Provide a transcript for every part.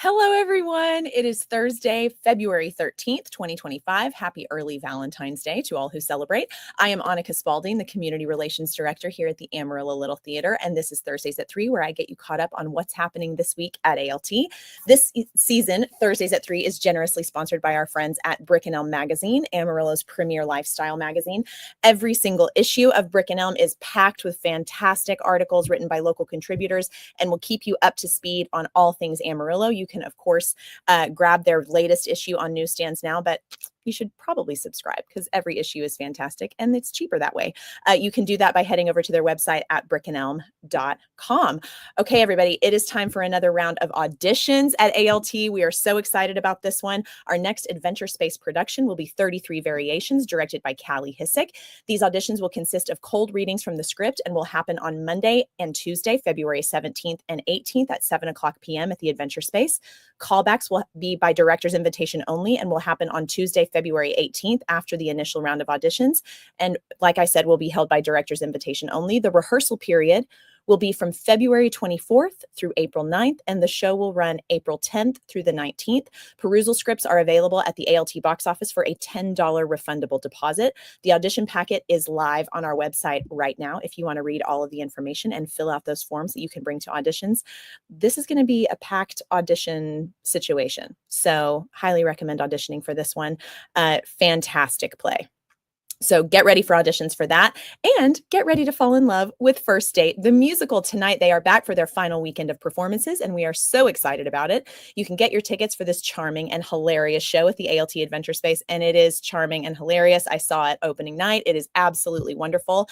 Hello, everyone. It is Thursday, February 13th, 2025. Happy early Valentine's Day to all who celebrate. I am Annika Spalding, the Community Relations Director here at the Amarillo Little Theater, and this is Thursdays at 3, where I get you caught up on what's happening this week at ALT. This season, Thursdays at 3, is generously sponsored by our friends at Brick and Elm Magazine, Amarillo's premier lifestyle magazine. Every single issue of Brick and Elm is packed with fantastic articles written by local contributors and will keep you up to speed on all things Amarillo. You can, of course, grab their latest issue on newsstands now, but you should probably subscribe because every issue is fantastic and it's cheaper that way. You can do that by heading over to their website at brickandelm.com. Okay, everybody, it is time for another round of auditions at ALT. We are so excited about this one. Our next Adventure Space production will be 33 Variations, directed by Kallie. These auditions will consist of cold readings from the script and will happen on Monday and Tuesday, February 17th and 18th at 7 o'clock p.m. at the Adventure Space. Callbacks will be by director's invitation only and will happen on Tuesday, February 18th after the initial round of auditions. And like I said, will be held by director's invitation only. The rehearsal period will be from February 24th through April 9th, and the show will run April 10th through the 19th. Perusal scripts are available at the ALT box office for a $10 refundable deposit. The audition packet is live on our website right now if you want to read all of the information and fill out those forms that you can bring to auditions. This is going to be a packed audition situation, so highly recommend auditioning for this one. Fantastic play. So get ready for auditions for that, and get ready to fall in love with First Date, the musical. Tonight, they are back for their final weekend of performances, and we are so excited about it. You can get your tickets for this charming and hilarious show at the ALT Adventure Space, and it is charming and hilarious. I saw it opening night. It is absolutely wonderful.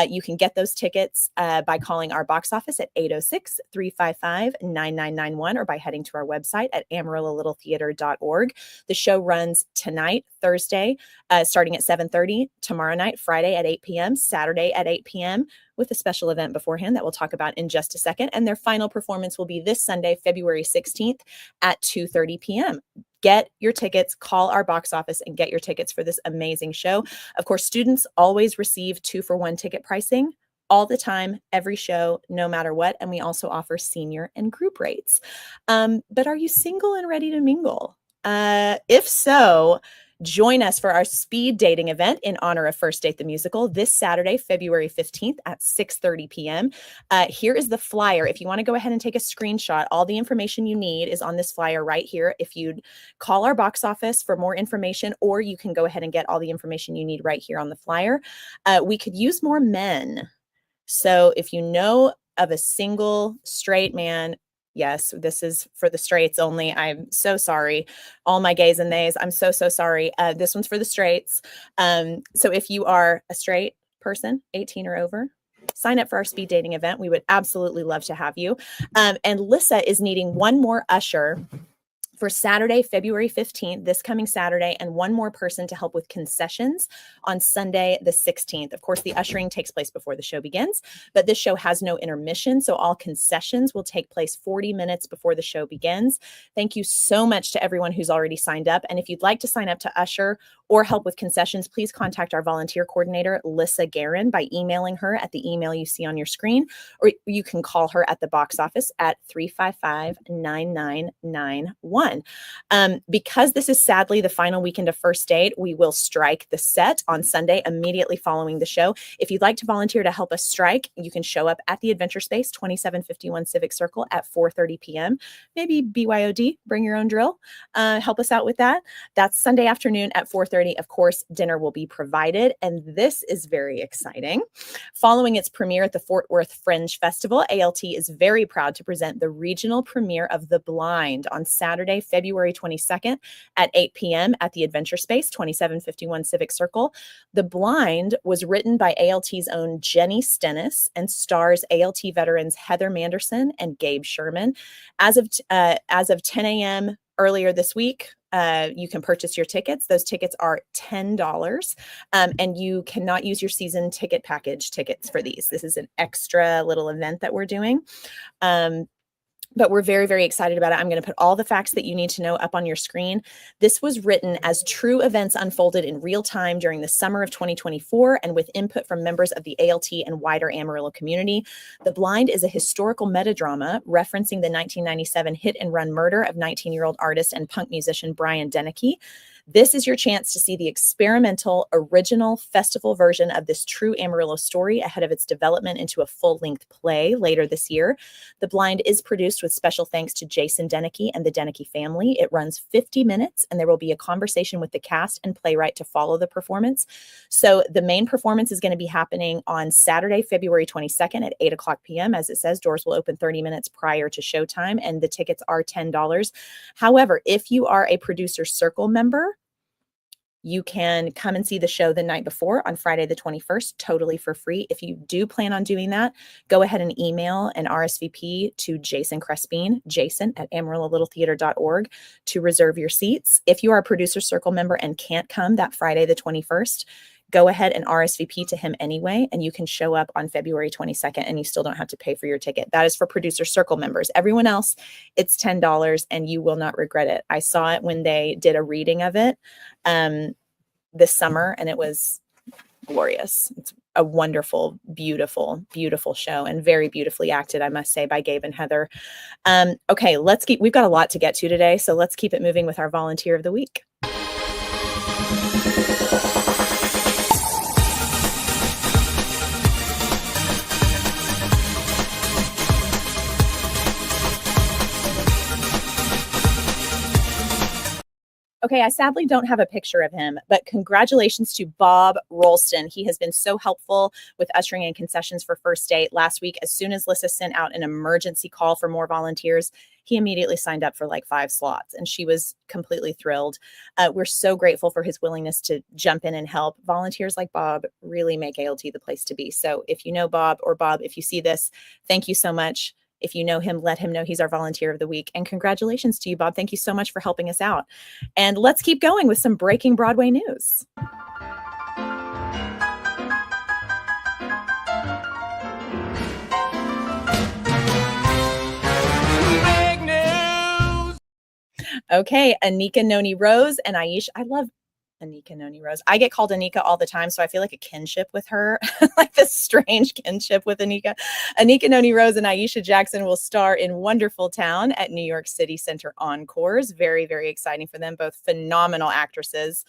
You can get those tickets by calling our box office at 806-355-9991 or by heading to our website at amarillolittletheater.org. The show runs tonight, Thursday, starting at 7:30, tomorrow night, Friday at 8 p.m., Saturday at 8 p.m., with a special event beforehand that we'll talk about in just a second. And their final performance will be this Sunday, February 16th at 2:30 p.m. Get your tickets, call our box office, and get your tickets for this amazing show. Of course, students always receive 2-for-1 ticket pricing all the time, every show, no matter what. And we also offer senior and group rates. But are you single and ready to mingle? If so, join us for our speed dating event in honor of First Date the Musical this Saturday, February 15th at 6:30 p.m. Here is the flyer. If you want to go ahead and take a screenshot, all the information you need is on this flyer right here. If you'd call our box office for more information, or you can go ahead and get all the information you need right here on the flyer. We could use more men. So if you know of a single straight man, yes, this is for the straights only. I'm so sorry. All my gays and theys, I'm so sorry. This one's for the straights. So if you are a straight person, 18 or over, sign up for our speed dating event. We would absolutely love to have you. And Lissa is needing one more usher for Saturday, February 15th, this coming Saturday, and one more person to help with concessions on Sunday, the 16th. Of course, the ushering takes place before the show begins, but this show has no intermission, so all concessions will take place 40 minutes before the show begins. Thank you so much to everyone who's already signed up, and if you'd like to sign up to usher or help with concessions, please contact our volunteer coordinator, Lissa Guerin, by emailing her at the email you see on your screen, or you can call her at the box office at 355-9991. Because this is sadly the final weekend of First Date, we will strike the set on Sunday immediately following the show. If you'd like to volunteer to help us strike, you can show up at the Adventure Space, 2751 Civic Circle at 4:30 p.m. Maybe BYOD, bring your own drill. Help us out with that. That's Sunday afternoon at 4:30. Of course, dinner will be provided, and this is very exciting. Following its premiere at the Fort Worth Fringe Festival, ALT is very proud to present the regional premiere of The Blind on Saturday, February 22nd at 8 p.m. at the Adventure Space, 2751 Civic Circle. The Blind was written by ALT's own Jenny Stennis and stars ALT veterans Heather Manderson and Gabe Sherman. As of 10 a.m. earlier this week, you can purchase your tickets. Those tickets are $10, and you cannot use your season ticket package tickets for these. This is an extra little event that we're doing. but we're very, very excited about it. I'm going to put all the facts that you need to know up on your screen. This was written as true events unfolded in real time during the summer of 2024 and with input from members of the ALT and wider Amarillo community. The Blind is a historical metadrama referencing the 1997 hit-and-run murder of 19-year-old artist and punk musician Brian Deneke. This is your chance to see the experimental, original festival version of this true Amarillo story ahead of its development into a full-length play later this year. The Blind is produced with special thanks to Jason Deneke and the Deneke family. It runs 50 minutes, and there will be a conversation with the cast and playwright to follow the performance. So the main performance is going to be happening on Saturday, February 22nd at 8 o'clock p.m. As it says, doors will open 30 minutes prior to showtime, and the tickets are $10. However, if you are a Producer Circle member, you can come and see the show the night before on Friday the 21st, totally for free. If you do plan on doing that, go ahead and email an RSVP to Jason Crespin, jason@AmarilloLittleTheater.org to reserve your seats. If you are a Producer Circle member and can't come that Friday the 21st, go ahead and RSVP to him anyway, and you can show up on February 22nd and you still don't have to pay for your ticket. That is for Producer Circle members. Everyone else, it's $10 and you will not regret it. I saw it when they did a reading of it this summer, and it was glorious. It's a wonderful, beautiful, beautiful show, and very beautifully acted, I must say, by Gabe and Heather. Okay, we've got a lot to get to today, so let's keep it moving with our volunteer of the week. Okay, I sadly don't have a picture of him, but congratulations to Bob Rolston. He has been so helpful with ushering in concessions for First Date. Last week, as soon as Lissa sent out an emergency call for more volunteers, he immediately signed up for like 5 slots, and she was completely thrilled. We're so grateful for his willingness to jump in and help. Volunteers like Bob really make ALT the place to be. So if you know Bob, or Bob, if you see this, thank you so much. If you know him, let him know he's our volunteer of the week. And congratulations to you, Bob. Thank you so much for helping us out. And let's keep going with some breaking Broadway news. Big news. Okay, Annika Noni Rose and Aisha. I love Annika Noni Rose. I get called Annika all the time, so I feel like a kinship with her, like this strange kinship with Annika. Annika Noni Rose and Aisha Jackson will star in Wonderful Town at New York City Center Encores. Very, very exciting for them. Both phenomenal actresses.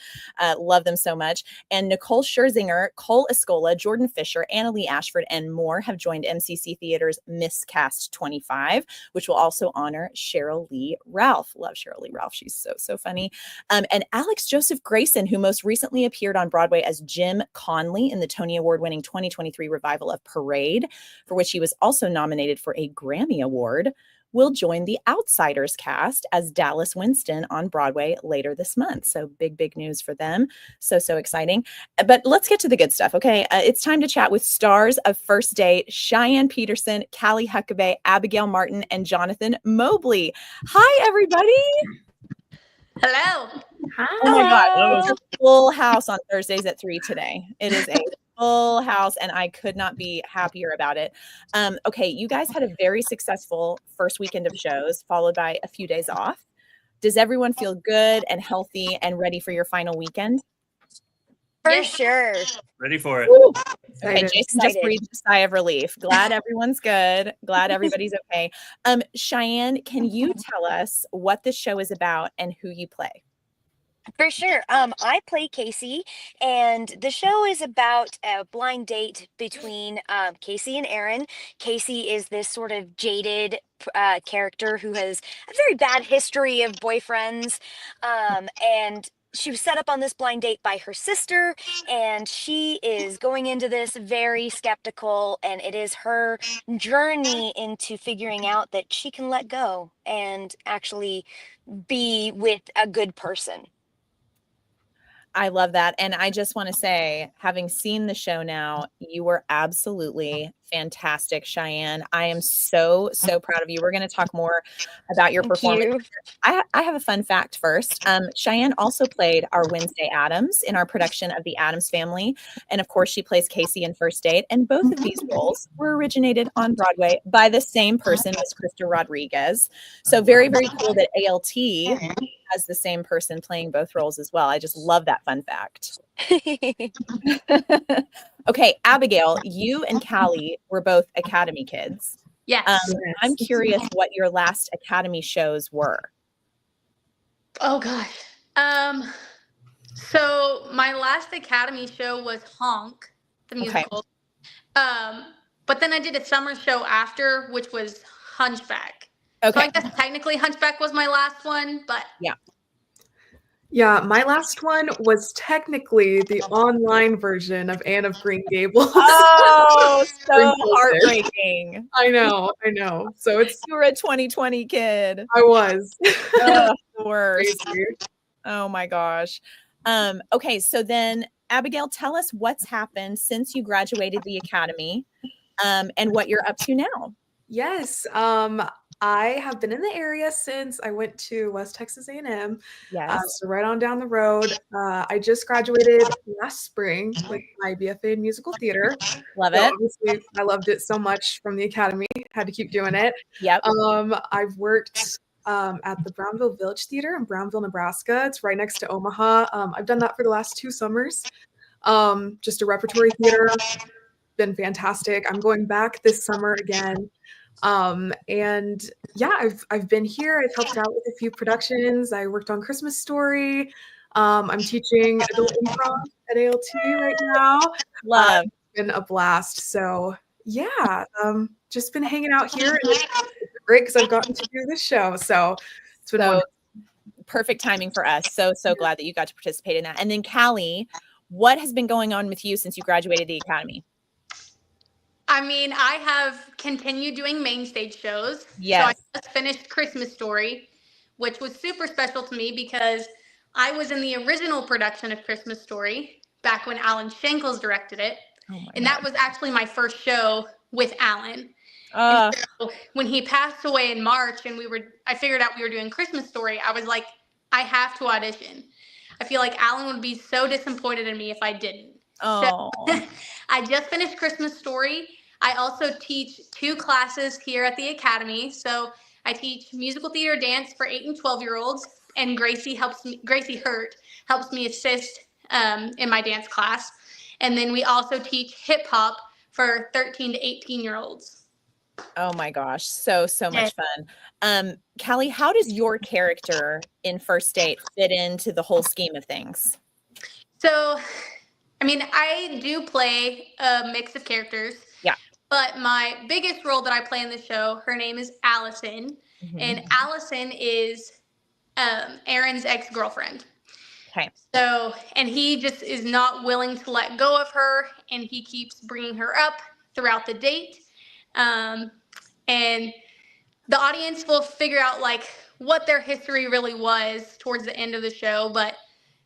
Love them so much. And Nicole Scherzinger, Cole Escola, Jordan Fisher, Annalee Ashford, and more have joined MCC Theater's Miscast 25, which will also honor Cheryl Lee Ralph. Love Cheryl Lee Ralph. She's so, so funny. And Alex Joseph Grayson, who most recently appeared on Broadway as Jim Conley in the Tony Award-winning 2023 revival of Parade, for which he was also nominated for a Grammy Award, will join the Outsiders cast as Dallas Winston on Broadway later this month. So big, big news for them. So, so exciting. But let's get to the good stuff, okay? It's time to chat with stars of First Date, ShyAnne Peterson, Kallie Huckabay, Abigail Martin, and Jonathan Mobley. Hi, everybody. Hello. Hi. Oh my God. It's a full house on Thursdays at 3 today. It is a full house, and I could not be happier about it. Okay, you guys had a very successful first weekend of shows, followed by a few days off. Does everyone feel good and healthy and ready for your final weekend? For sure. Ready for it. Woo. Okay, Jason just breathed a sigh of relief. Glad everyone's good. Glad everybody's okay. ShyAnne, can you tell us what this show is about and who you play? For sure. I play Casey, and the show is about a blind date between Casey and Aaron. Casey is this sort of jaded character who has a very bad history of boyfriends, and she was set up on this blind date by her sister, and she is going into this very skeptical, and it is her journey into figuring out that she can let go and actually be with a good person. I love that. And I just want to say, having seen the show now, you were absolutely fantastic, ShyAnne. I am so, so proud of you. We're going to talk more about your Thank performance. you. I have a fun fact first. ShyAnne also played our Wednesday Addams in our production of The Addams Family. And of course, she plays Casey in First Date. And both of these roles were originated on Broadway by the same person, Miss Krista Rodriguez. So very, very cool that ALT has the same person playing both roles as well. I just love that fun fact. Okay, Abigail, you and Kallie were both Academy kids. Yes. I'm curious what your last Academy shows were. Oh gosh. So my last Academy show was Honk, the musical. But then I did a summer show after, which was Hunchback. So Okay. I guess technically Hunchback was my last one, but Yeah. Yeah, my last one was technically the online version of Anne of Green Gables. Oh, so Sprinkled heartbreaking. I know. So it's You were a 2020 kid. I was. Oh, the worst. Crazy. Oh my gosh. Okay, so then Abigail, tell us what's happened since you graduated the Academy, and what you're up to now. Yes. I have been in the area since I went to West Texas A&M. Yes. So right on down the road. I just graduated last spring with my BFA in musical theater. Love So it. obviously, I loved it so much from the Academy. Had to keep doing it. Yep. I've worked at the Brownville Village Theater in Brownville, Nebraska. It's right next to Omaha. I've done that for the last 2 summers. Just a repertory theater. Been fantastic. I'm going back this summer again. And yeah, I've been here. I've helped out with a few productions. I worked on Christmas Story. I'm teaching adult improv at ALT right now. Love. It's been a blast. So yeah, just been hanging out here. And it's great because I've gotten to do this show. So it's been wonderful. Perfect timing for us. So glad that you got to participate in that. And then Kallie, what has been going on with you since you graduated the Academy? I mean, I have continued doing main stage shows. Yes. So I just finished Christmas Story, which was super special to me because I was in the original production of Christmas Story back when Alan Shankles directed it. Oh my and God. that was actually my first show with Alan. And so when he passed away in March and I figured out we were doing Christmas Story, I was like, I have to audition. I feel like Alan would be so disappointed in me if I didn't. Oh. So I just finished Christmas Story. I also teach 2 classes here at the Academy. So I teach musical theater dance for 8 and 12-year-olds, and Gracie Hurt helps me assist in my dance class. And then we also teach hip hop for 13 to 18-year-olds. Oh my gosh. So much fun. Kallie, how does your character in First Date fit into the whole scheme of things? So, I mean, I do play a mix of characters. Yeah. But my biggest role that I play in the show, her name is Allison. Mm-hmm. And Allison is Aaron's ex-girlfriend. Okay. So, and he just is not willing to let go of her, and he keeps bringing her up throughout the date. And the audience will figure out like what their history really was towards the end of the show, but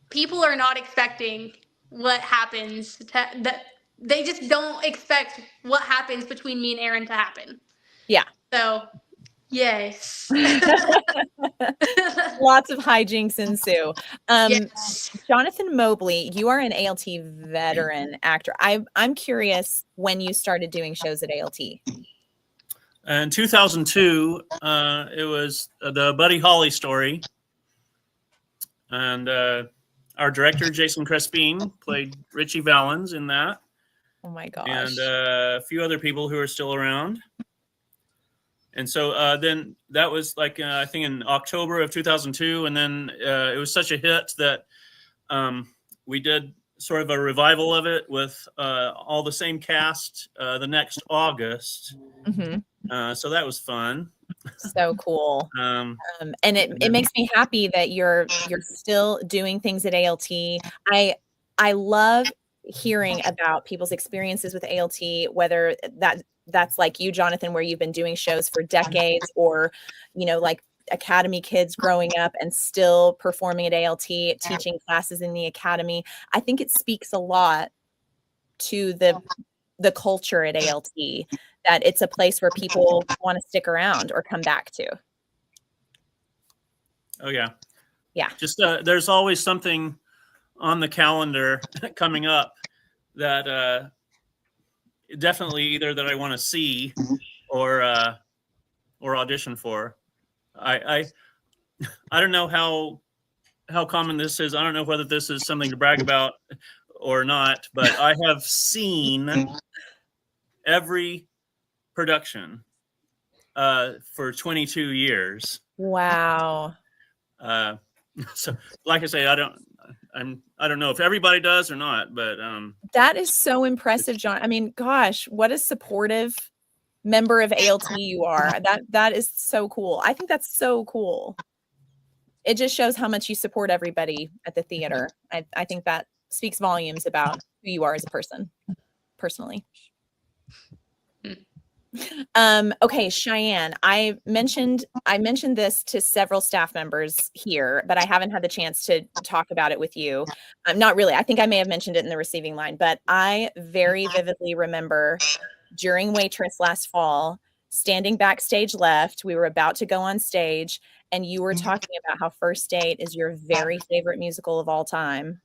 people are not expecting what happens that they just don't expect what happens between me and Aaron to happen. Yeah. So, yes. Lots of hijinks ensue. Yes. Jonathan Mobley, you are an ALT veteran actor. I'm curious when you started doing shows at ALT. In 2002, it was the Buddy Holly story. And our director, Jason Crespin, played Richie Valens in that. Oh my gosh. And a few other people who are still around. And so then that was like, I think in October of 2002. And then it was such a hit that we did sort of a revival of it with all the same cast the next August. Mm-hmm. So that was fun. So cool. And it makes me happy that you're still doing things at ALT. I love hearing about people's experiences with ALT, whether that's like you, Jonathan, where you've been doing shows for decades, or, you know, like academy kids growing up and still performing at ALT, teaching classes in the academy. I think it speaks a lot to the culture at ALT, that it's a place where people want to stick around or come back to. Oh yeah. Yeah. Just there's always something on the calendar coming up that definitely either that I want to see or audition for. I don't know how common this is. I don't know whether this is something to brag about or not, but I have seen every production for 22 years. Wow. So like I say, I don't know if everybody does or not, but that is so impressive, John. I mean, gosh, what a supportive member of ALT you are. That is so cool. I think that's so cool. It just shows how much you support everybody at the theater. I think that speaks volumes about who you are as a person, personally. Okay, ShyAnne, I mentioned this to several staff members here, but I haven't had the chance to talk about it with you. Not really. I think I may have mentioned it in the receiving line, but I very vividly remember during Waitress last fall, standing backstage left, we were about to go on stage, and you were talking about how First Date is your very favorite musical of all time.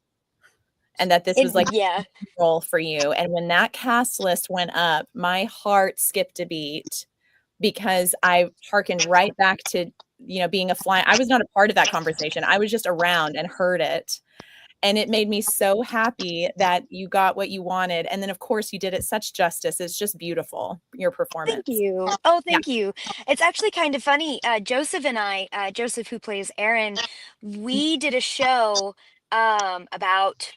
And that this was like yeah, a role for you. And when that cast list went up, my heart skipped a beat because I hearkened right back to, being a fly. I was not a part of that conversation. I was just around and heard it. And it made me so happy that you got what you wanted. And then, of course, you did it such justice. It's just beautiful, your performance. thank you. Oh, thank you. It's actually kind of funny. Joseph and I, Joseph, who plays Aaron, we did a show about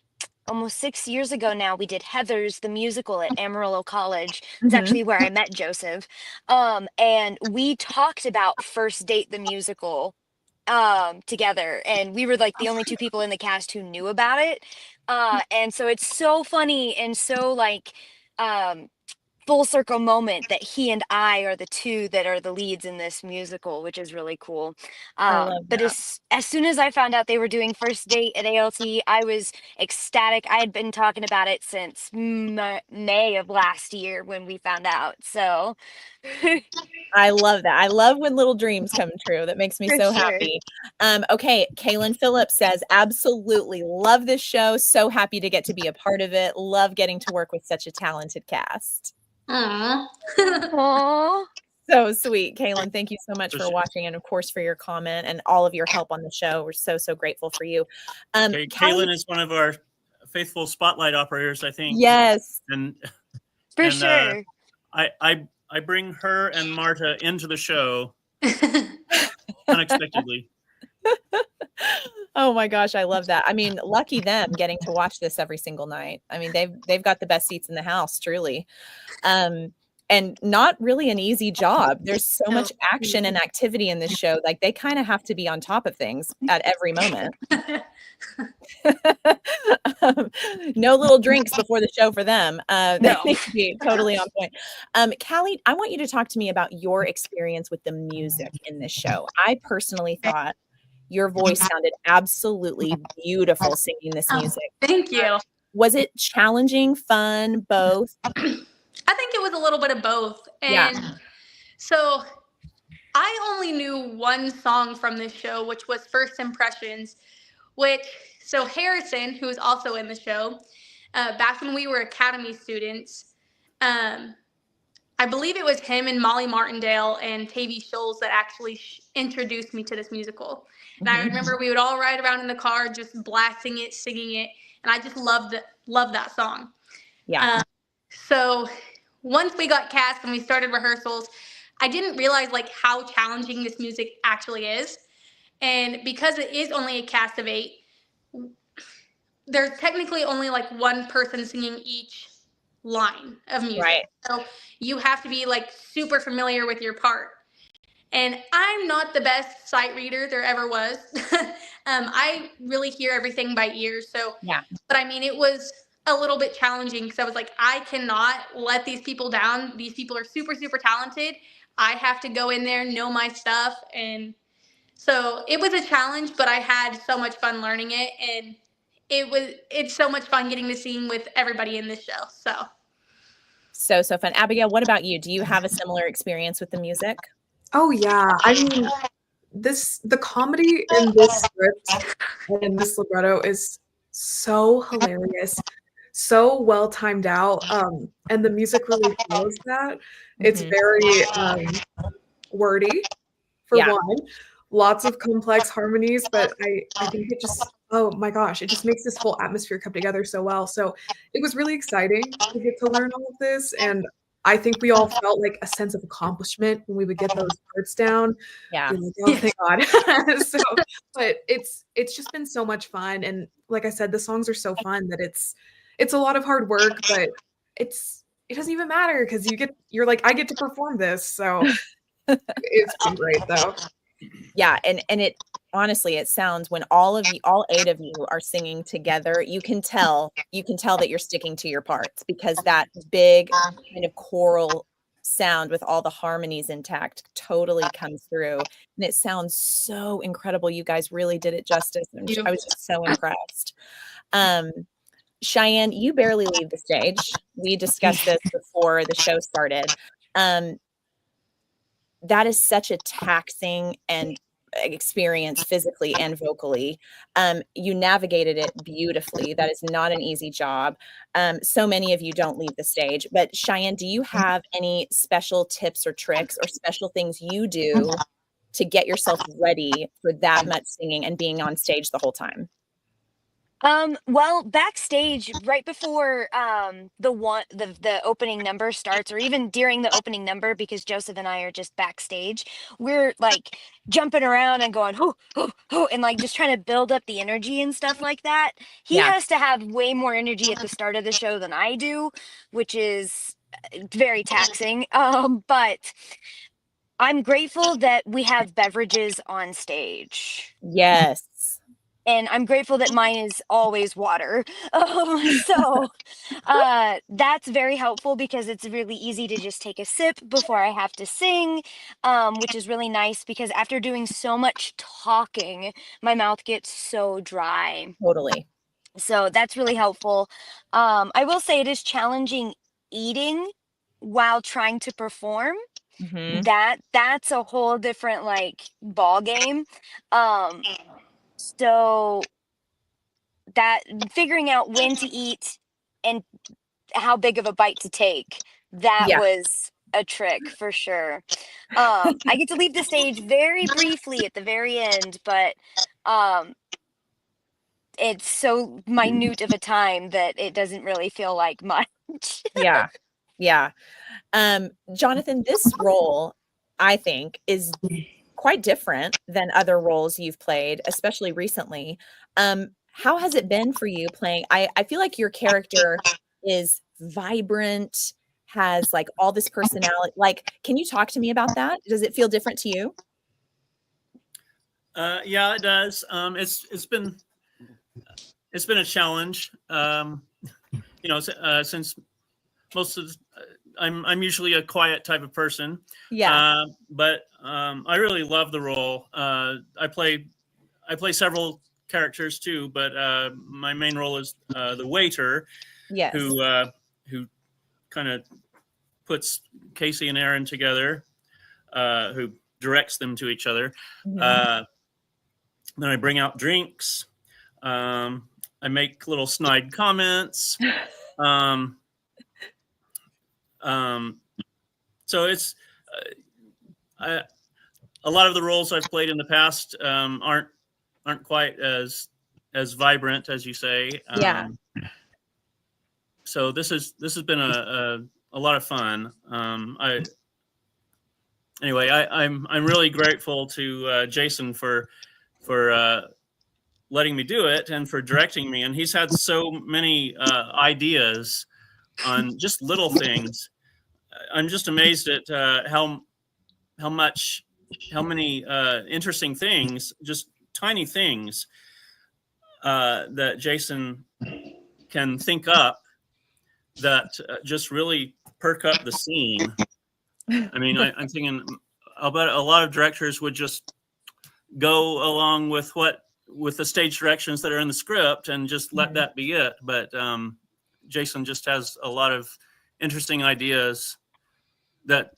almost 6 years ago now. We did Heathers, the musical at Amarillo College. It's Mhm. actually where I met Joseph. And we talked about First Date, the musical, together. And we were like the only two people in the cast who knew about it. And so it's so funny and so like, full circle moment that he and I are the two that are the leads in this musical, which is really cool. I love But that. as soon as I found out they were doing First Date at ALT, I was ecstatic. I had been talking about it since May of last year when we found out. So I love that. I love when little dreams come true. That makes me for so sure. happy. Okay, Kaylin Phillips says, absolutely love this show. So happy to get to be a part of it. Love getting to work with such a talented cast. Aww. Aww. So sweet, Kaylin. Thank you so much For for sure. watching and, of course, for your comment and all of your help on the show. We're so, so grateful for you. Okay, Kallie, Kaylin is one of our faithful spotlight operators, I think. yes. And For sure. I bring her and Marta into the show unexpectedly. Oh my gosh, I love that. I mean, lucky them getting to watch this every single night. I mean, they've got the best seats in the house, truly. And not really an easy job. There's so much action and activity in this show. Like they kind of have to be on top of things at every moment. No little drinks before the show for them. They need to be totally on point. Kallie, I want you to talk to me about your experience with the music in this show. I personally thought your voice sounded absolutely beautiful singing this music. Thank you. Was it challenging, fun, both? I think it was a little bit of both. And so I only knew one song from this show, which was First Impressions, so Harrison, who was also in the show, back when we were Academy students, I believe it was him and Molly Martindale and Tavy Scholes that actually introduced me to this musical. And I remember we would all ride around in the car just blasting it, singing it, and I just loved that song. Yeah. So once we got cast and we started rehearsals, I didn't realize like how challenging this music actually is. And because it is only a cast of 8, there's technically only like one person singing each line of music. Right. So you have to be like super familiar with your part. And I'm not the best sight reader there ever was. I really hear everything by ear. So, Yeah. But I mean, it was a little bit challenging because I was like, I cannot let these people down. These people are super, super talented. I have to go in there, know my stuff, and So it was a challenge, but I had so much fun learning it, and it's so much fun getting to sing with everybody in this show. So fun. Abigail, what about you? Do you have a similar experience with the music? Oh yeah. I mean, the comedy in this script and in this libretto is so hilarious, so well timed out. And the music really follows that. It's Mhm. very wordy for Yeah. one, lots of complex harmonies, but I think it just, oh my gosh, it just makes this whole atmosphere come together so well. So it was really exciting to get to learn all of this, and I think we all felt like a sense of accomplishment when we would get those parts down. Yeah. Be like, oh, thank God. So, but it's just been so much fun, and like I said, the songs are so fun that it's a lot of hard work, but it doesn't even matter because you're like, I get to perform this, so it's been great though. Yeah, and it honestly, it sounds when all 8 of you are singing together, you can tell that you're sticking to your parts because that big kind of choral sound with all the harmonies intact totally comes through, and it sounds so incredible. You guys really did it justice, and I was just so impressed. ShyAnne, you barely leave the stage. We discussed this before the show started. That is such a taxing and experience physically and vocally. You navigated it beautifully. That is not an easy job. So many of you don't leave the stage, but ShyAnne, do you have any special tips or tricks or special things you do to get yourself ready for that much singing and being on stage the whole time? Well, backstage, right before the opening number starts, or even during the opening number, because Joseph and I are just backstage, we're like jumping around and going hoo hoo hoo, and like just trying to build up the energy and stuff like that. He Yeah, has to have way more energy at the start of the show than I do, which is very taxing. But I'm grateful that we have beverages on stage. yes. And I'm grateful that mine is always water. That's very helpful because it's really easy to just take a sip before I have to sing, which is really nice because after doing so much talking, my mouth gets so dry. Totally. So that's really helpful. I will say it is challenging eating while trying to perform. Mhm. That's a whole different like ball game. Um, so that figuring out when to eat and how big of a bite to take, that Yeah. was a trick for sure. I get to leave the stage very briefly at the very end, but um it's so minute of a time that it doesn't really feel like much. Yeah. Yeah. Jonathan, this role, I think, is quite different than other roles you've played, especially recently. How has it been for you playing? I feel like your character is vibrant, has like all this personality. Like, can you talk to me about that? Does it feel different to you? Yeah, it does. It's been a challenge. Since most of I'm usually a quiet type of person. Yeah. But I really love the role. I play several characters too, but my main role is the waiter Yes. who kind of puts Casey and Aaron together, who directs them to each other. Mhm. Then I bring out drinks. I make little snide comments. Um, so it's a lot of the roles I've played in the past aren't quite as vibrant as you say. Yeah. So this has been a lot of fun. I'm really grateful to Jason for letting me do it and for directing me. And he's had so many ideas on just little things. I'm just amazed at how many interesting things, just tiny things that Jason can think up that just really perk up the scene. I mean, I'm thinking, I'll bet a lot of directors would just, go along with the stage directions that are in the script and just let that be it. But Jason just has a lot of interesting ideas that,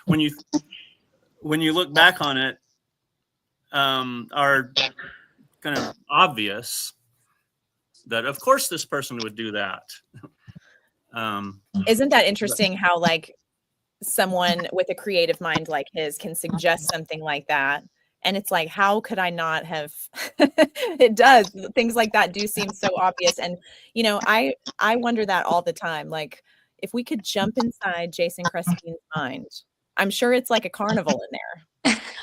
when you look back on it, are kind of obvious that of course this person would do that. Isn't that interesting how like someone with a creative mind like his can suggest something like that? And it's like, how could I not have? It does. Things like that do seem so obvious. And, I wonder that all the time. Like, if we could jump inside Jason Crespin's mind, I'm sure it's like a carnival in there.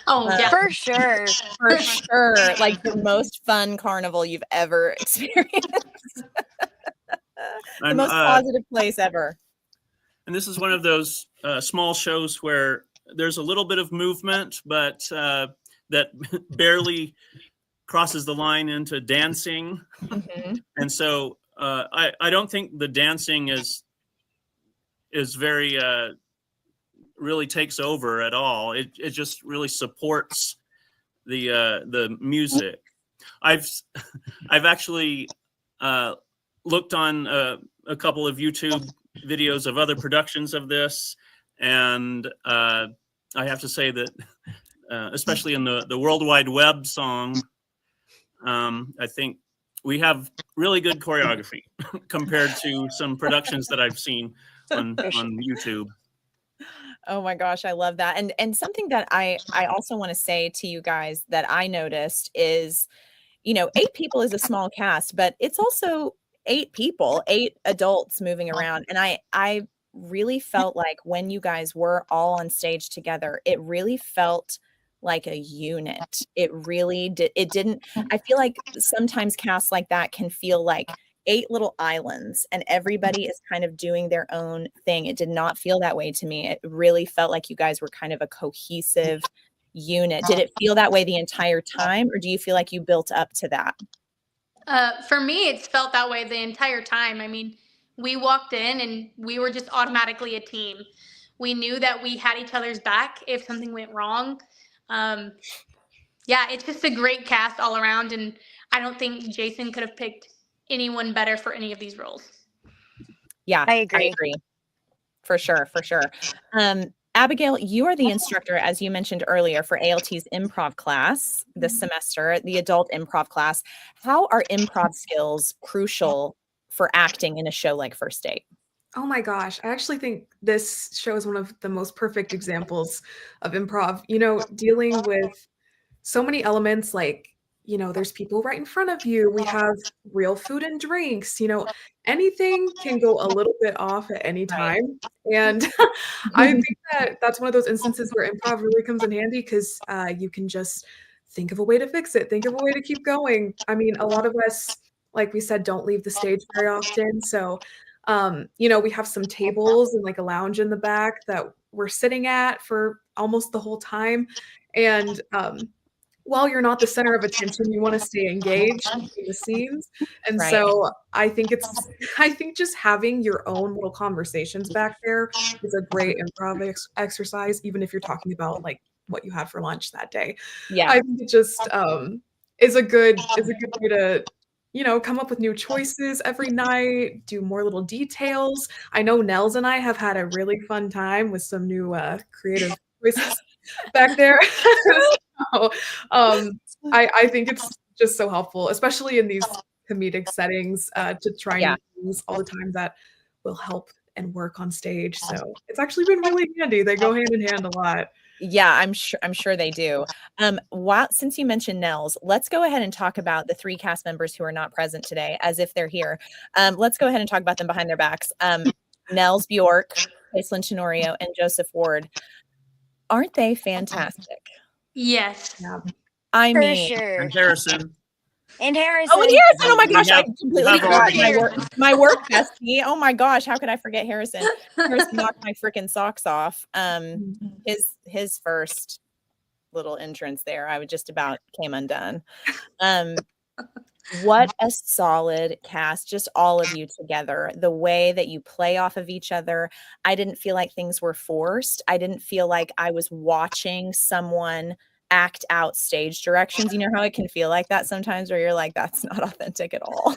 Oh, yeah. For sure. For sure. Like the most fun carnival you've ever experienced. The most positive place ever. And this is one of those small shows where there's a little bit of movement, but that barely crosses the line into dancing. Mm-hmm. And so I don't think the dancing is very really takes over at all. It just really supports the music. I've actually looked on a couple of YouTube videos of other productions of this, and I have to say that especially in the World Wide Web song, I think we have really good choreography compared to some productions that I've seen on YouTube. Oh my gosh, I love that. And something that I also want to say to you guys that I noticed is, 8 people is a small cast, but it's also 8 people, 8 adults moving around. And I really felt like when you guys were all on stage together, it really felt like a unit. It really did. It didn't. I feel like sometimes casts like that can feel like 8 little islands and everybody is kind of doing their own thing. It did not feel that way to me. It really felt like you guys were kind of a cohesive unit. Did it feel that way the entire time, or do you feel like you built up to that? For me, it's felt that way the entire time. I mean, we walked in and we were just automatically a team. We knew that we had each other's back if something went wrong. Yeah, it's just a great cast all around, and I don't think Jason could have picked anyone better for any of these roles. Yeah, I agree. For sure. Abigail, you are the instructor, as you mentioned earlier, for ALT's improv class this semester, the adult improv class. How are improv skills crucial for acting in a show like First Date? Oh my gosh, I actually think this show is one of the most perfect examples of improv. Dealing with so many elements like, there's people right in front of you. We have real food and drinks, anything can go a little bit off at any time. And I think that that's one of those instances where improv really comes in handy because you can just think of a way to fix it, think of a way to keep going. I mean, a lot of us, like we said, don't leave the stage very often. So, we have some tables and like a lounge in the back that we're sitting at for almost the whole time. And while you're not the center of attention, you want to stay engaged in the scenes. And Right. so I think just having your own little conversations back there is a great improv exercise, even if you're talking about like what you had for lunch that day. Yeah. I think it just is a good way to come up with new choices every night, do more little details. I know Nels and I have had a really fun time with some new creative choices back there. So, I think it's just so helpful, especially in these comedic settings, to try and use all the time that will help and work on stage. So it's actually been really handy. They go hand in hand a lot. Yeah, I'm sure they do. Since you mentioned Nels, let's go ahead and talk about the 3 cast members who are not present today, as if they're here. Let's go ahead and talk about them behind their backs. Nels Bjork, Aislinn Tenorio, and Joseph Ward. Aren't they fantastic? Yes. Yeah. I For mean, sure. And Harrison. And Harrison. Oh, and Harrison! Oh my gosh, I completely have forgot my work bestie. Oh my gosh, how could I forget Harrison? Harrison knocked my freaking socks off. His first little entrance there, I would just about came undone. What a solid cast, just all of you together. The way that you play off of each other. I didn't feel like things were forced. I didn't feel like I was watching someone act out stage directions. You know how it can feel like that sometimes where you're like, that's not authentic at all.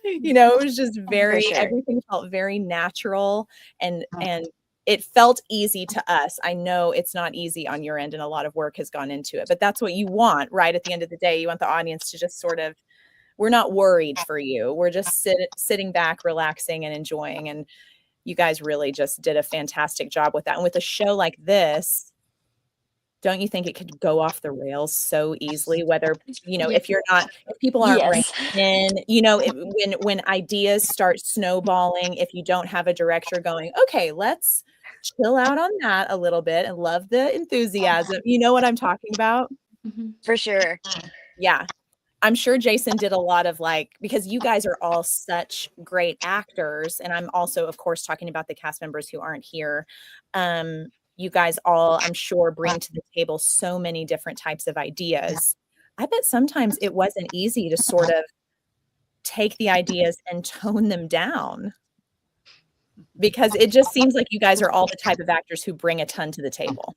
It was just very, sure. everything felt very natural and it felt easy to us. I know it's not easy on your end and a lot of work has gone into it, but that's what you want, right? At the end of the day, you want the audience to just sort of, we're not worried for you. We're just sitting back, relaxing and enjoying. And you guys really just did a fantastic job with that. And with a show like this, don't you think it could go off the rails so easily? Whether, if people aren't Yes. rein in, when ideas start snowballing, if you don't have a director going, okay, let's chill out on that a little bit and love the enthusiasm. You know what I'm talking about? For sure. Yeah. I'm sure Jason did a lot of because you guys are all such great actors. And I'm also, of course, talking about the cast members who aren't here. You guys all, I'm sure, bring to the table so many different types of ideas. I bet sometimes it wasn't easy to sort of take the ideas and tone them down because it just seems like you guys are all the type of actors who bring a ton to the table.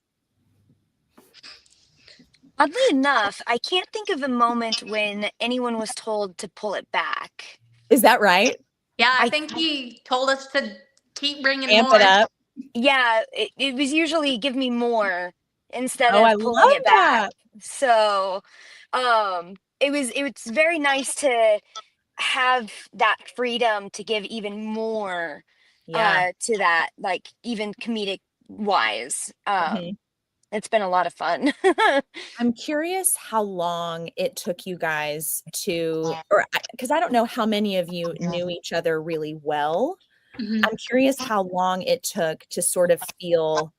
Oddly enough, I can't think of a moment when anyone was told to pull it back. Is that right? Yeah, I think he told us to keep bringing Amp more. it up. Yeah, it was usually give me more instead I of pulling love it back. that. So, it was very nice to have that freedom to give even more Yeah. to that, like even comedic wise. Mhm. It's been a lot of fun. I'm curious how long it took you guys because I don't know how many of you knew each other really well. Mhm. I'm curious how long it took to sort of feel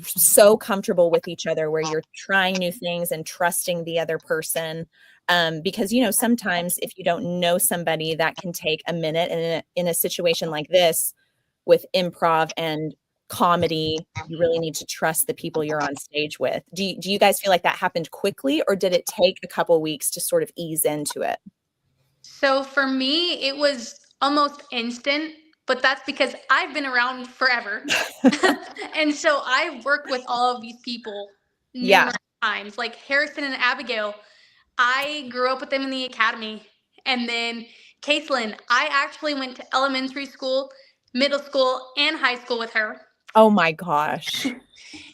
so comfortable with each other where you're trying new things and trusting the other person. Because, sometimes if you don't know somebody, that can take a minute. And in a situation like this with improv and comedy, you really need to trust the people you're on stage with. Do you guys feel like that happened quickly or did it take a couple weeks to sort of ease into it? So for me, it was almost instant, but that's because I've been around forever. And so I've worked with all of these people numerous times, like Harrison and Abigail. I grew up with them in the academy. And then Caitlin, I actually went to elementary school, middle school, and high school with her. Oh my gosh.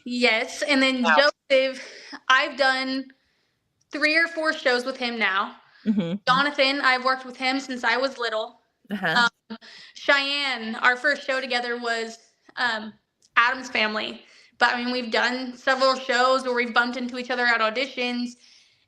Yes. And then Wow. Joseph, I've done 3 or 4 shows with him now. Mm-hmm. Jonathan, I've worked with him since I was little. Uh-huh. ShyAnne, our first show together was Adam's Family. But I mean, we've done several shows where we've bumped into each other at auditions.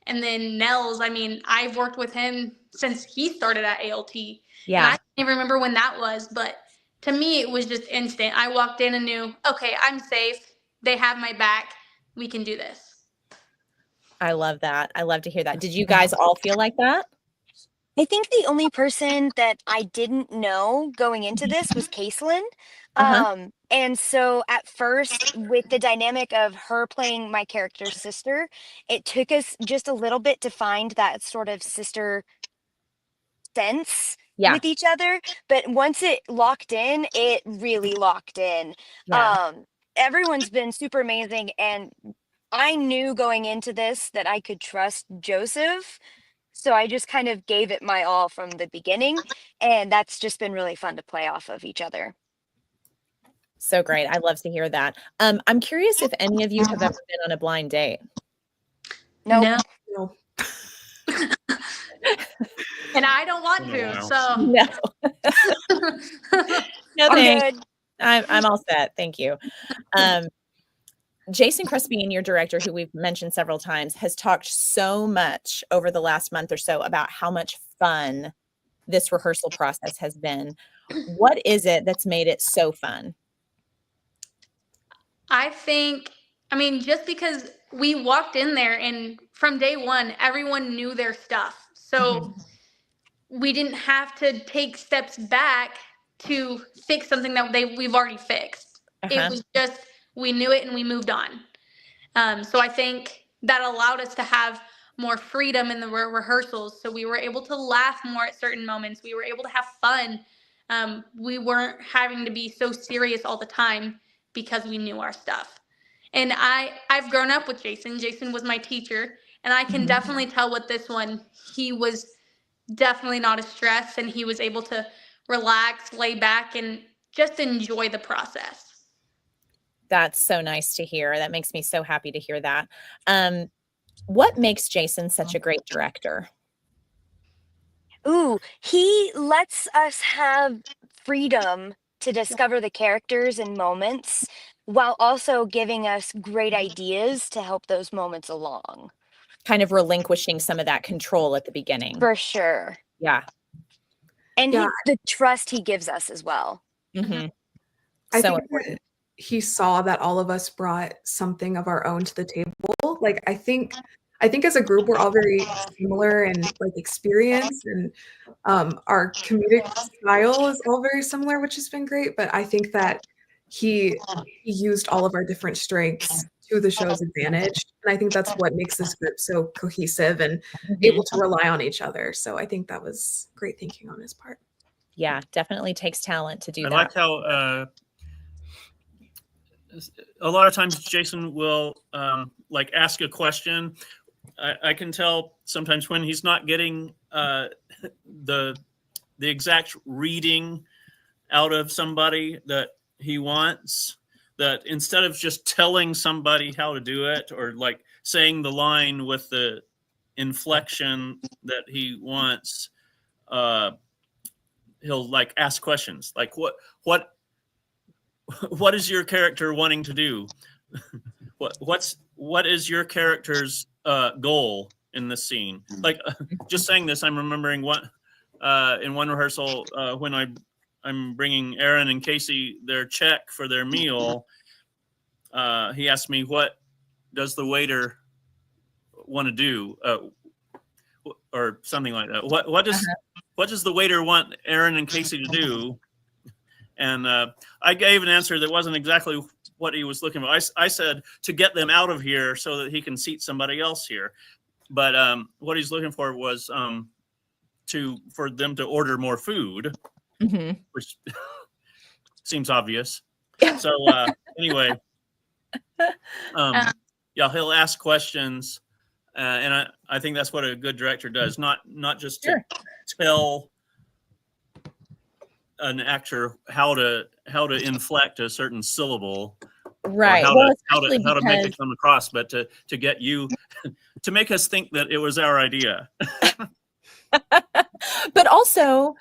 And then Nels, I mean, I've worked with him since he started at ALT. Yeah. And I can't even remember when that was, but to me, it was just instant. I walked in and knew, okay, I'm safe. They have my back. We can do this. I love that. I love to hear that. Did you guys all feel like that? I think the only person that I didn't know going into this was Caitlin. Uh-huh. And so at first, with the dynamic of her playing my character's sister, it took us just a little bit to find that sort of sister sense Yeah. with each other. But once it locked in, it really locked in. Yeah. Everyone's been super amazing. And I knew going into this that I could trust Joseph. So I just kind of gave it my all from the beginning. And that's just been really fun to play off of each other. So great. I love to hear that. I'm curious if any of you have ever been on a blind date. Nope. No. No. And I don't want to. So No. No, I'm thanks. good. I'm all set. Thank you. Jason Crespian, your director, who we've mentioned several times, has talked so much over the last month or so about how much fun this rehearsal process has been. What is it that's made it so fun? I think, I mean, just because we walked in there and from day one, everyone knew their stuff. So we didn't have to take steps back to fix something that we've already fixed. It was just, we knew it and we moved on. So I think that allowed us to have more freedom in the rehearsals. So we were able to laugh more at certain moments. We were able to have fun. We weren't having to be so serious all the time because we knew our stuff. And I've grown up with Jason. Jason was my teacher, and I can definitely tell with this one, he was definitely not as stressed, and he was able to relax, lay back, and just enjoy the process. That's so nice to hear. That makes me so happy to hear that. What makes Jason such a great director? Ooh, he lets us have freedom to discover the characters and moments while also giving us great ideas to help those moments along. Kind of relinquishing some of that control at the beginning. For sure. Yeah. And Yeah. the trust he gives us as well. Mm-hmm. I So think important. that he saw that all of us brought something of our own to the table. Like I think as a group we're all very similar in like experience, and our comedic style is all very similar, which has been great. But I think that he used all of our different strengths to the show's advantage, and I think that's what makes this group so cohesive and able to rely on each other. So I think that was great thinking on his part. Yeah, definitely takes talent to do I that. like how a lot of times Jason will like ask a question. I can tell sometimes when he's not getting the exact reading out of somebody that he wants, that instead of just telling somebody how to do it or like saying the line with the inflection that he wants, he'll like ask questions like what is your character wanting to do? What is your character's goal in this scene? Like just saying this, I'm remembering what in one rehearsal when I'm bringing Aaron and Casey their check for their meal. He asked me, "What does the waiter want to do?" Or something like that. What does the waiter want Aaron and Casey to do? And I gave an answer that wasn't exactly what he was looking for. I said to get them out of here so that he can seat somebody else here. But what he's looking for was for them to order more food, which seems obvious. So anyway, yeah, he'll ask questions, and I think that's what a good director does. Not just to tell an actor how to inflect a certain syllable, right? How Well, to make it come across, but to get you to make us think that it was our idea. But also,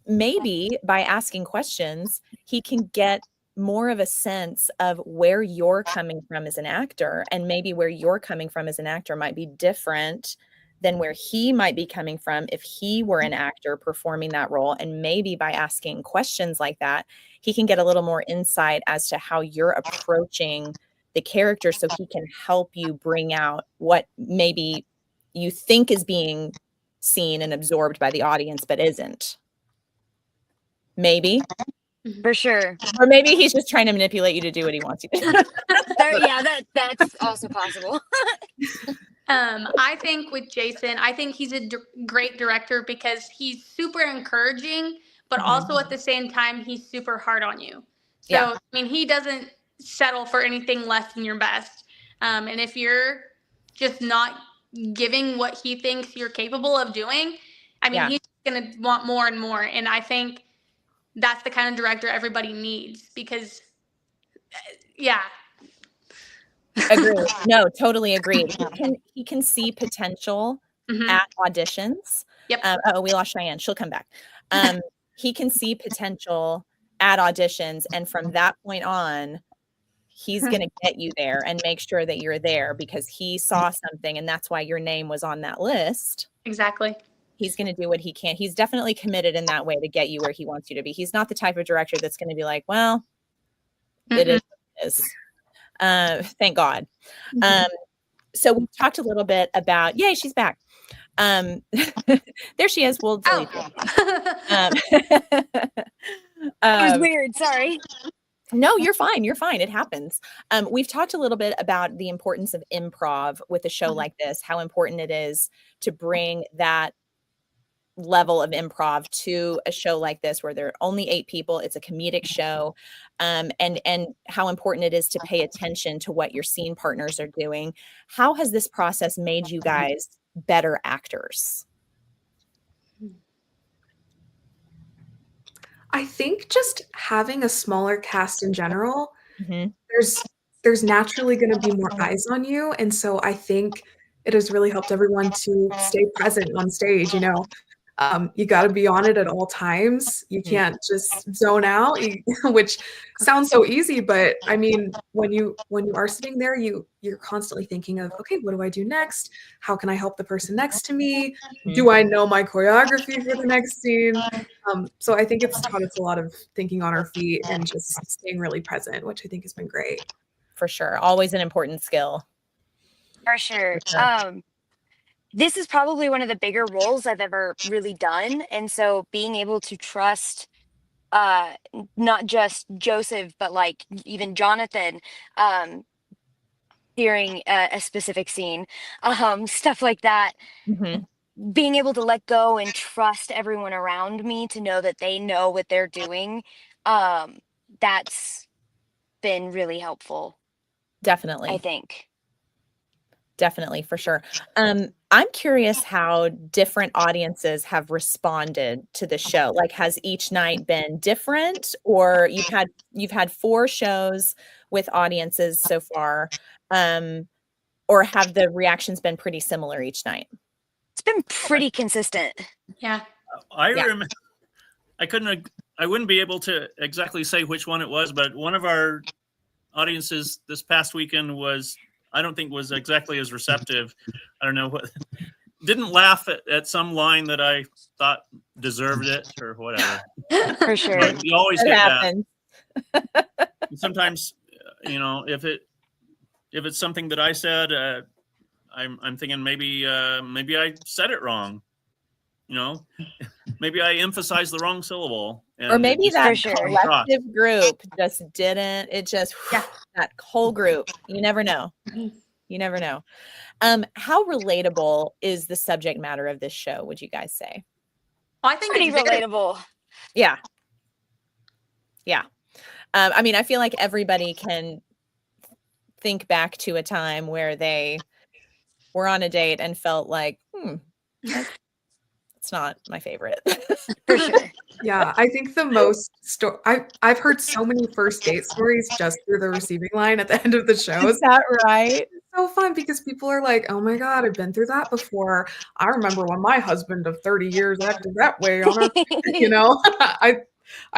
maybe by asking questions, he can get more of a sense of where you're coming from as an actor, and maybe where you're coming from as an actor might be different than where he might be coming from if he were an actor performing that role. And maybe by asking questions like that, he can get a little more insight as to how you're approaching the character, so he can help you bring out what maybe you think is being seen and absorbed by the audience, but isn't. Maybe. For sure. Or maybe he's just trying to manipulate you to do what he wants you to do. That's also possible. I think with Jason, I think he's a great director because he's super encouraging, but also at the same time, he's super hard on you. So, Yeah. I mean, he doesn't settle for anything less than your best. And if you're just not giving what he thinks you're capable of doing, I mean, he's going to want more and more. And I think that's the kind of director everybody needs because, yeah. Agree. No, totally agree. He can see potential at auditions. Yep. We lost ShyAnne. She'll come back. He can see potential at auditions, and from that point on, he's going to get you there and make sure that you're there because he saw something, and that's why your name was on that list. Exactly. He's going to do what he can. He's definitely committed in that way to get you where he wants you to be. He's not the type of director that's going to be like, well, it is what it is. Thank God. So we talked a little bit about, yay, she's back. There she is. We'll delete It was weird. Sorry. No, you're fine. You're fine. It happens. We've talked a little bit about the importance of improv with a show like this, how important it is to bring that level of improv to a show like this where there are only 8 people, it's a comedic show, and how important it is to pay attention to what your scene partners are doing. How has this process made you guys better actors? I think just having a smaller cast in general, Mhm. there's naturally going to be more eyes on you, and so I think it has really helped everyone to stay present on stage. You got to be on it at all times. You can't just zone out, which sounds so easy, but I mean, when you are sitting there, you're constantly thinking of, okay, what do I do next? How can I help the person next to me? Do I know my choreography for the next scene? So I think it's taught us a lot of thinking on our feet and just staying really present, which I think has been great. For sure. Always an important skill. For sure. For sure. This is probably one of the bigger roles I've ever really done. And so being able to trust not just Joseph, but like even Jonathan during a specific scene, stuff like that. Mhm. Being able to let go and trust everyone around me to know that they know what they're doing, that's been really helpful, I Definitely. think. Definitely, for sure. I'm curious how different audiences have responded to the show. Like, has each night been different, or you've had 4 shows with audiences so far, or have the reactions been pretty similar each night? It's been pretty consistent. Yeah. I Yeah. remember. I wouldn't be able to exactly say which one it was, but one of our audiences this past weekend I don't think was exactly as receptive. I don't know what. Didn't laugh at some line that I thought deserved it or whatever. For sure. But you always It get happens. that. And sometimes, if it's something that I said, I'm thinking maybe I said it wrong. Maybe I emphasized the wrong syllable. Or maybe that For sure. collective group just didn't. It just that whole group. You never know. You never know. How relatable is the subject matter of this show, would you guys say? I think Pretty it's very relatable. Yeah. Yeah. I mean, I feel like everybody can think back to a time where they were on a date and felt like, it's not my favorite. For sure. Yeah, I think the most I've heard so many first date stories just through the receiving line at the end of the shows. Is that right? It's so fun because people are like, "Oh my God, I've been through that before. I remember when my husband of 30 years acted that way on our," I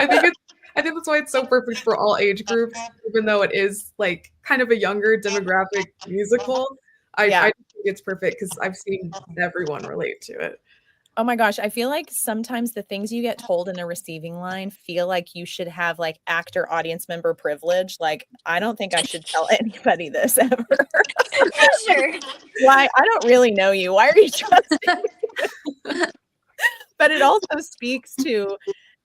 think that's why it's so perfect for all age groups, even though it is like kind of a younger demographic musical. I think it's perfect because I've seen everyone relate to it. Oh my gosh, I feel like sometimes the things you get told in a receiving line feel like you should have like actor audience member privilege. Like, I don't think I should tell anybody this ever. For sure. Why? I don't really know you. Why are you trusting me? But it also speaks to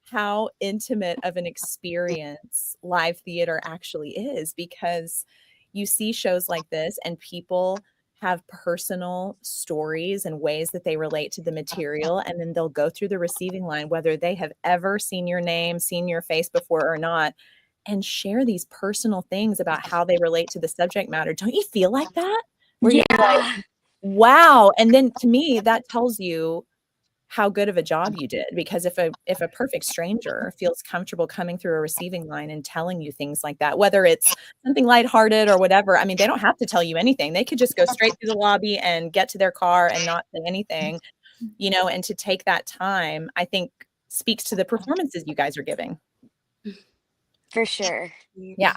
how intimate of an experience live theater actually is, because you see shows like this and people have personal stories and ways that they relate to the material, and then they'll go through the receiving line, whether they have ever seen your name, seen your face before or not, and share these personal things about how they relate to the subject matter. Don't you feel like that? Where you're like, wow. And then to me, that tells you how good of a job you did, because if a perfect stranger feels comfortable coming through a receiving line and telling you things like that, whether it's something lighthearted or whatever, I mean, they don't have to tell you anything. They could just go straight through the lobby and get to their car and not say anything, and to take that time, I think speaks to the performances you guys are giving. For sure. Yeah.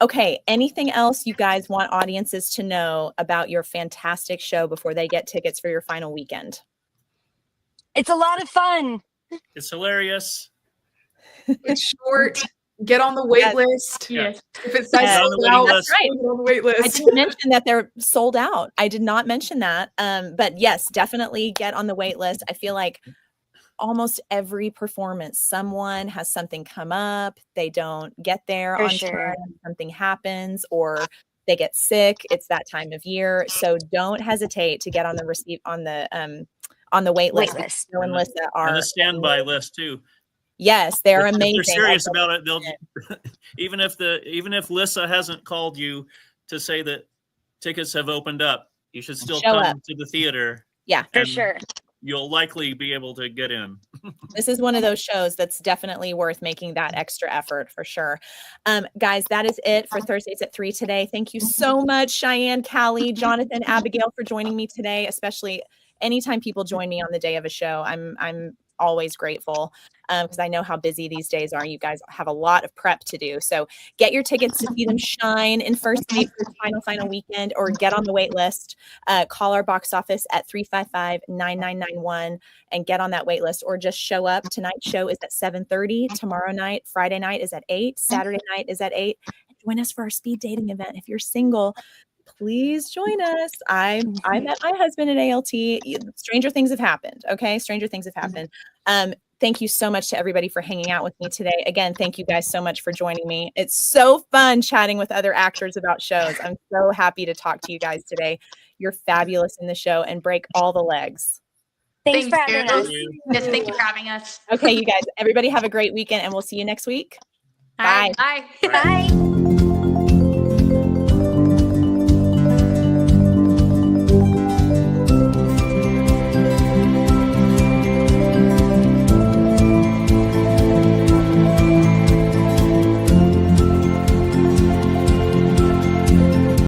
Okay. Anything else you guys want audiences to know about your fantastic show before they get tickets for your final weekend? It's a lot of fun. It's hilarious. It's short. Get on the wait list. Yes. If it says Yes. sold out, That's right. get on the wait list. I didn't mention that they're sold out. I did not mention that. But yes, definitely get on the wait list. I feel like almost every performance, someone has something come up. They don't get there For on sure. time. Something happens, or they get sick. It's that time of year. So don't hesitate to get on the on the wait list. Waitlist. Joe and Lissa are And the standby list too. Yes, they're If amazing. they're serious about it, they'll even if Lissa hasn't called you to say that tickets have opened up, you should still Show come up. to the theater. Yeah, For and sure. You'll likely be able to get in. this is one of those shows that's definitely worth making that extra effort for sure. Guys, that is it for Thursdays at 3 today. Thank you so much, ShyAnne, Kallie, Jonathan, Abigail, for joining me today. Especially anytime people join me on the day of a show, I'm always grateful because I know how busy these days are. You guys have a lot of prep to do. So get your tickets to see them shine in First Date for the final weekend, or get on the wait list. Call our box office at 355-9991 and get on that wait list, or just show up. Tonight's show is at 7:30. Tomorrow night, Friday night is at 8. Saturday night is at 8. Join us for our speed dating event. If you're single, please join us. I met my husband at ALT. Stranger things have happened. Okay. Stranger things have happened. Thank you so much to everybody for hanging out with me today. Again, thank you guys so much for joining me. It's so fun chatting with other actors about shows. I'm so happy to talk to you guys today. You're fabulous in the show and break all the legs. Thanks for Thank having you. us. Yes, thank you for having us. Okay, you guys, everybody have a great weekend and we'll see you next week. All right, Bye. bye. Bye.